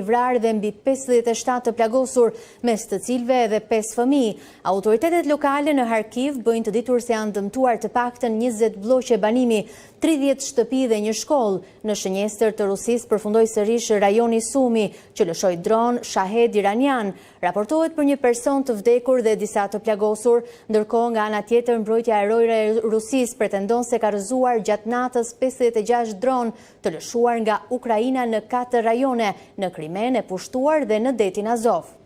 vrarë dhe mbi 57 të plagosur, mes të cilëve edhe 5 fëmijë. Autoritetet lokale në Harkiv bëjnë të ditur se janë dëmtuar të paktën 20 blloqe banimi, 30 shtëpi dhe një shkollë. Në shënjestër të Rusisë përfundoi sërish rajoni Sumi, që lëshoi dron Shahed iranian. Raportohet për një person të vdekur dhe disa të plagosur, ndërkohë nga ana tjetër mbrojtja ajrore e Rusisë pretendon se ka rrëzuar gjatë natës 56 dron të lëshuar nga Ukraina në 4 rajone, në Krimen e pushtuar dhe në detin Azov.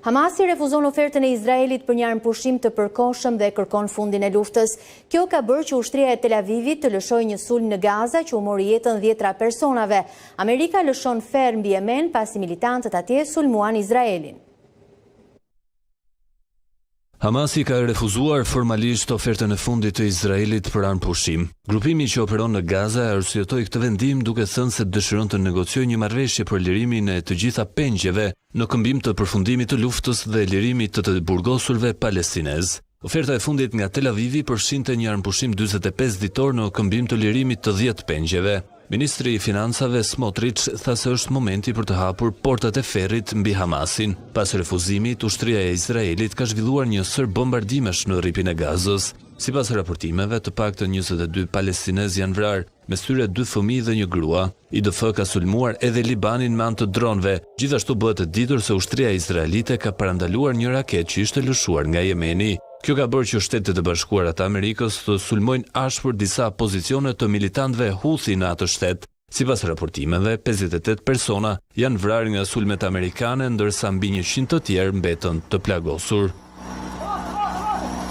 Hamasi refuzon ofertën e Izraelit për një armpushim të përkohshëm dhe kërkon fundin e luftës. Kjo ka bërë që ushtria e Tel Avivit të lëshojë një sulm në Gaza që u mori jetën 10 personave. Amerika lëshon ferm mbi Yemen pasi militantët atje sulmuan Izraelin. Hamasi ka refuzuar formalisht ofertën e fundit të Izraelit për armpushim. Grupimi që operon në Gaza arsyetoi këtë vendim duke thënë se dëshiron të negociojë një marrëveshje për lirimin e të gjitha pengjeve në këmbim të përfundimit të luftës dhe lirimit të burgosurve palestinez. Oferta e fundit nga Tel Avivi përfshinte një armpushim 45 ditor në këmbim të lirimit të 10 pengjeve. Ministri i Financave Smotrich tha se është momenti për të hapur portat e ferrit mbi Hamasin. Pas refuzimit, ushtria e Izraelit ka zhvilluar një sër bombardimesh në rripin e Gazës. Sipas raportimeve, të paktën 22 palestinez janë vrarë, mes tyre 2 fëmijë dhe një grua. IDF ka sulmuar edhe Libanin me anë të dronëve. Gjithashtu bëhet e ditur se ushtria izraelite ka parandaluar një raket që ishte lëshuar nga Jemeni. Kjo ka bërë që Shtetet e Bashkuara të Amerikës të sulmojnë ashpër disa pozicione të militantëve Houthi në atë shtet. Sipas raportimeve, 58 persona janë vrarë nga sulmet amerikane, ndërsa mbi 100 të tjerë mbetën të plagosur.